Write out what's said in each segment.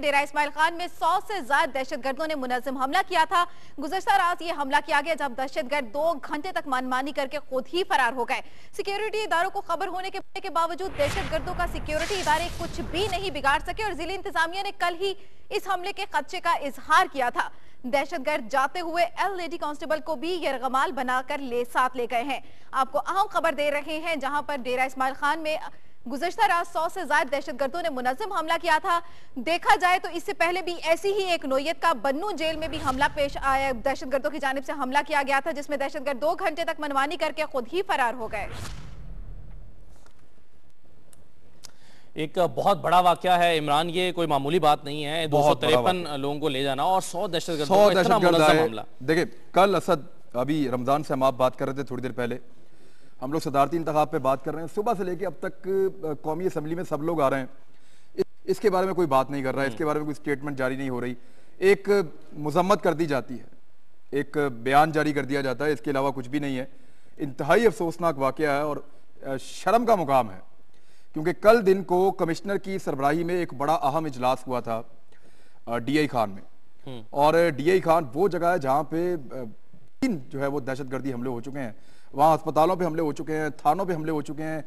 डेरा इस्माइल खान में 100 से ज्यादा दहशतगर्दों ने मुनज़्ज़म हमला किया था। गुज़श्ता रात ये हमला किया गया जब दहशतगर्द 2 घंटे तक मनमानी करके खुद ही फरार हो गए। सिक्योरिटी इदारों को खबर होने के बावजूद दहशतगर्दों का सिक्योरिटी इदारे कुछ भी नहीं बिगाड़ सके और जिला इंतजामिया ने कल ही इस हमले के खदशे का इजहार किया था। दहशतगर्द जाते हुए लेडी कांस्टेबल को भी यरगमाल बनाकर साथ ले गए हैं। आपको अहम खबर दे रहे हैं, जहां पर डेरा इस्माइल खान में गुज़श्ता रात 100 से ज्यादा दहशतगर्दों ने मुनज़्ज़म हमला किया था। देखा जाए तो इससे पहले भी ऐसी ही एक नोयत का बन्नू जेल में भी हमला पेश आया, दहशतगर्दों की जानिब से हमला किया गया था, जिसमें दहशतगर्द 2 घंटे तक मनमानी करके खुद ही फरार हो गए। एक बहुत बड़ा वाकया है इमरान, ये कोई मामूली बात नहीं है। 253 लोगों को ले जाना और 100 दहशतगर्दों का इतना मुनज़्ज़म हमला। देखिए, कल असद, अभी रमजान से हम आप बात कर रहे थे थोड़ी देर पहले, हम लोग सदारती इंतखाब पे बात कर रहे हैं, सुबह से लेके अब तक कौमी असम्बली में सब लोग आ रहे हैं, इसके बारे में कोई बात नहीं कर रहा है, इसके बारे में कोई स्टेटमेंट जारी नहीं हो रही, एक मजम्मत कर दी जाती है, एक बयान जारी कर दिया जाता है, इसके अलावा कुछ भी नहीं है। इंतहाई अफसोसनाक वाकया है और शर्म का मुकाम है, क्योंकि कल दिन को कमिश्नर की सरबराही में एक बड़ा अहम इजलास हुआ था DI खान में, और DI खान वो जगह है जहाँ पे जो है वो दहशतगर्दी हमले हो चुके हैं। वहाँ अस्पतालों पे हमले हो चुके हैं, थानों पे हमले हो चुके हैं,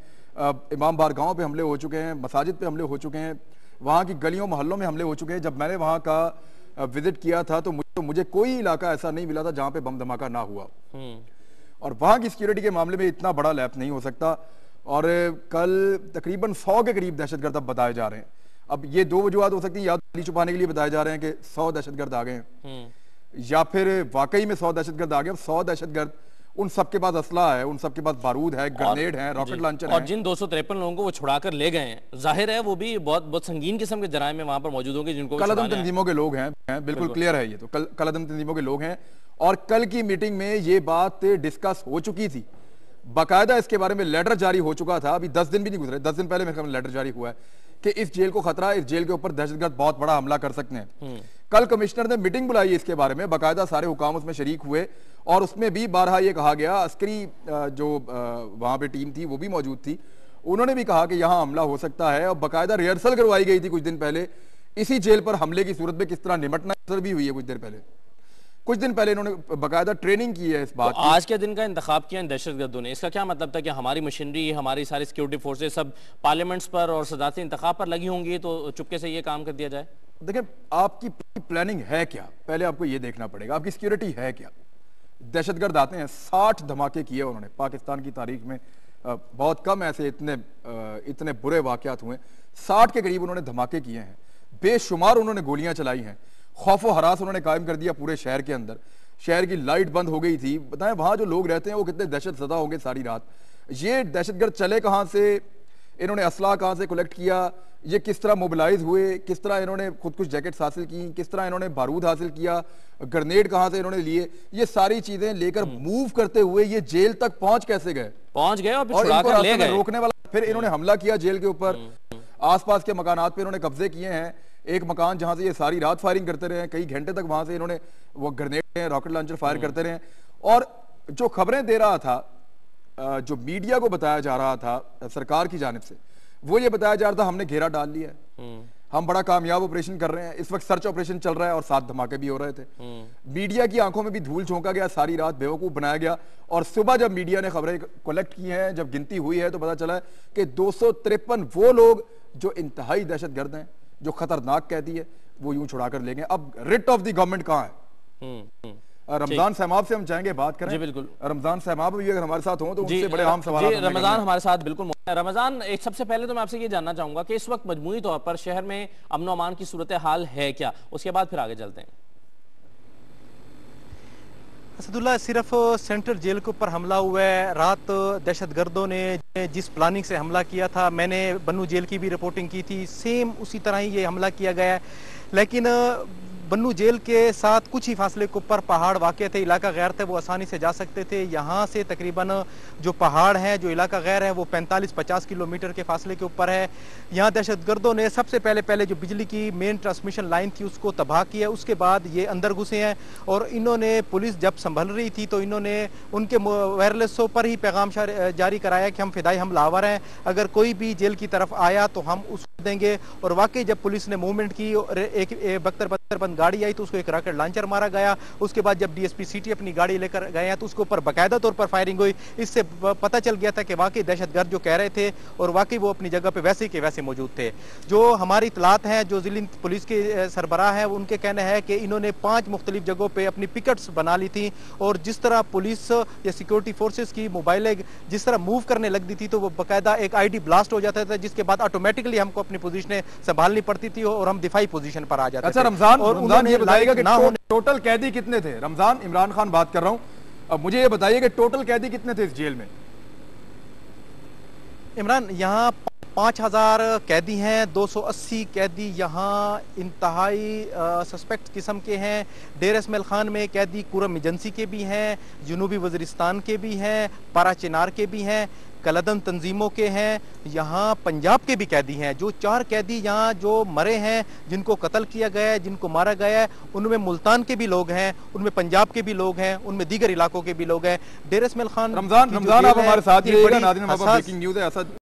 इमाम बार गाँव पे हमले हो चुके हैं, मसाजिद पे हमले हो चुके हैं, वहाँ की गलियों मोहल्लों में हमले हो चुके हैं। जब मैंने वहाँ का विजिट किया था तो मुझे कोई इलाका ऐसा नहीं मिला था जहाँ पे बम धमाका ना हुआ, और वहाँ की सिक्योरिटी के मामले में इतना बड़ा लैप नहीं हो सकता। और कल तकरीबन 100 के करीब दहशतगर्द अब बताए जा रहे हैं। अब ये 2 वजूहत हो सकती है, या तो छुपाने के लिए बताए जा रहे हैं कि 100 दहशतगर्द आ गए हैं, या फिर वाकई में 100 दहशतगर्द आ गए। 100 दहशतगर्द, उन सबके पास असला है, उन सबके पास बारूद है, ग्रेनेड है, रॉकेट लॉन्चर है, और जिन 253 लोगों को वो छुड़ाकर ले गए हैं, जाहिर है वो भी बहुत संगीन किस्म के जराइम में वहां पर मौजूद होंगे, जिनको कलअदम तंजीमों के लोग हैं, बिल्कुल क्लियर है ये तो, कलअदम तंजीमों के लोग हैं। और कल की मीटिंग में ये बात डिस्कस हो चुकी थी, बाकायदा इसके बारे में लेटर जारी हो चुका था। अभी 10 दिन भी नहीं गुजरे, 10 दिन पहले मेरे ख्याल में लेटर जारी हुआ है कि इस जेल को खतरा है, इस जेल के ऊपर दहशतगर्द बहुत बड़ा हमला कर सकते हैं। कल कमिश्नर ने मीटिंग बुलाई इसके बारे में, बाकायदा सारे हुकाम उसमें शरीक हुए, और उसमें भी बारहा ये कहा गया, अस्करी जो वहां पे टीम थी वो भी मौजूद थी, उन्होंने भी कहा कि यहाँ हमला हो सकता है, और बाकायदा रिहर्सल करवाई गई थी कुछ दिन पहले इसी जेल पर हमले की सूरत में किस तरह निपटना भी हुई है। कुछ दिन पहले इन्होंने बाकायदा ट्रेनिंग की है इस बात की। आज के दिन का इंतखाब किया दहशतगर्दों ने, इसका क्या मतलब था कि हमारी मशीनरी, हमारी सारी सिक्योरिटी फोर्सेस सब पार्लियामेंट्स पर और सदारती इंतखाब पर लगी होंगी, तो चुपके से ये काम कर दिया जाए? देखिए, आपकी प्लानिंग है क्या, पहले आपको ये देखना पड़ेगा, आपकी सिक्योरिटी है क्या। दहशतगर्द आते हैं, 60 धमाके किए उन्होंने पाकिस्तान की तारीख में, बहुत कम ऐसे इतने बुरे वाकयात हुए, 60 के करीब उन्होंने धमाके किए हैं, बेशुमार उन्होंने गोलियां चलाई हैं, खौफो हरास उन्होंने कायम कर दिया पूरे शहर के अंदर। शहर की लाइट बंद हो गई थी। बताएं वहां जो लोग रहते हैं वो कितने दहशत ज़दा होंगे सारी रात। ये दहशतगर्द चले कहां से, इन्होंने असला कहां से कलेक्ट किया, ये किस तरह मोबिलाइज हुए, किस तरह इन्होंने खुद कुछ जैकेट्स हासिल की, किस तरह इन्होंने बारूद हासिल किया, ग्रेनेड कहां से इन्होंने लिए, ये सारी चीजें लेकर मूव करते हुए ये जेल तक पहुंच कैसे गए, पहुंच गए और इनको ले गए रोकने वाला। फिर इन्होंने हमला किया जेल के ऊपर, आसपास के मकानात पे इन्होंने कब्जे किए हैं। एक मकान जहां से ये सारी रात फायरिंग करते रहे, कई घंटे तक वहां से इन्होंने वो ग्रेनेड, रॉकेट लॉन्चर फायर करते रहे। और जो खबरें दे रहा था, जो मीडिया को बताया जा रहा था सरकार की जानिब से, वो ये बताया जा रहा था हमने घेरा डाल लिया है, हम बड़ा कामयाब ऑपरेशन कर रहे हैं, इस वक्त सर्च ऑपरेशन चल रहा है, और 7 धमाके भी हो रहे थे। मीडिया की आंखों में भी धूल झोंका गया, सारी रात बेवकूफ बनाया गया, और सुबह जब मीडिया ने खबरें कलेक्ट की हैं, जब गिनती हुई है, तो पता चला है कि 253 वो लोग जो इंतहाई दहशतगर्द हैं, जो खतरनाक कहती है, वो यूं छुड़ा कर लेंगे। अब रिट ऑफ द गवर्नमेंट कहां है? रमजान सहमाब से हम चाहेंगे बात करें। जी बिल्कुल, रमजान सहमाब भी अगर हमारे साथ हो तो उनसे बड़े आम सवाल। रमजान हमारे साथ बिल्कुल। रमजान, एक सबसे पहले तो मैं आपसे ये जानना चाहूंगा कि इस वक्त मजमूई तौर पर शहर में अमन और अमान की सूरत हाल है क्या, उसके बाद फिर आगे चलते हैं। असदुल्ला, सिर्फ सेंट्रल जेल के ऊपर हमला हुआ है। रात दहशतगर्दों ने जिस प्लानिंग से हमला किया था, मैंने बन्नू जेल की भी रिपोर्टिंग की थी, सेम उसी तरह ही ये हमला किया गया है। लेकिन बन्नू जेल के साथ कुछ ही फासले के ऊपर पहाड़ वाक़ थे, इलाका गैर थे, वो आसानी से जा सकते थे। यहाँ से तकरीबन जो पहाड़ है, जो इलाका गैर है, वो 45-50 किलोमीटर के फासले के ऊपर है। यहाँ दहशतगर्दों ने सबसे पहले जो बिजली की मेन ट्रांसमिशन लाइन थी उसको तबाह किया, उसके बाद ये अंदर घुसे हैं और इन्होंने, पुलिस जब संभल रही थी तो इन्होंने उनके वायरलेसों पर ही पैगाम जारी कराया कि हम फिदाई हमलावर हैं, अगर कोई भी जेल की तरफ आया तो हम उसको देंगे। और वाकई जब पुलिस ने मूवमेंट की और एक बख्तर-बंद गाड़ी आई तो उसको एक रॉकेट लॉन्चर मारा गया। उसके बाद जब डीएसपी सिटी अपनी गाड़ी लेकर गए हैं तो उसके ऊपर बाकायदा तौर पर फायरिंग हुई। इससे पता चल गया था कि वाकई दहशतगर्द जो कह रहे थे और वाकई वो अपनी जगह पे वैसे के वैसे मौजूद थे। जो हमारी इतलात हैं, जो जिला पुलिस के सरबराह हैं, उनके कहना है कि इन्होंने 5 मुख्तलिफ जगहों पे अपनी पिकेट्स बना ली थी और जिस तरह पुलिस या सिक्योरिटी फोर्सेस की मोबाइलें जिस तरह मूव करने लगती थी तो वो बाकायदा एक आईडी ब्लास्ट हो जाता था, जिसके बाद ऑटोमेटिकली हमको अपनी पोजीशनें संभालनी पड़ती थी और हम दिफाई पोजीशन पर आ जाते थे। अच्छा रमजान ये बताइएगा कि टोटल कैदी कितने थे? रमजान, इमरान खान बात कर रहा हूं। अब मुझे ये बताइए कि टोटल कैदी कितने थे इस जेल में? इमरान, यहाँ 5000 कैदी हैं, 280 कैदी यहाँ इंतहाई सस्पेक्ट किस्म के हैं। डेर इसमाइल खान में कैदी कुरम एजेंसी के भी हैं, जनूबी वज़ीरिस्तान के भी हैं, पारा चिनार के भी हैं, कलदन तंजीमों के हैं, यहाँ पंजाब के भी कैदी हैं। जो 4 कैदी यहाँ जो मरे हैं, जिनको कत्ल किया गया है, जिनको मारा गया है, उनमें मुल्तान के भी लोग हैं, उनमें पंजाब के भी लोग हैं, उनमें दीगर इलाकों के भी लोग हैं। डेर इसमाइल खान रमजान आप हमारे साथ ही रहिएगा। नाज़रीन, ब्रेकिंग न्यूज़ है।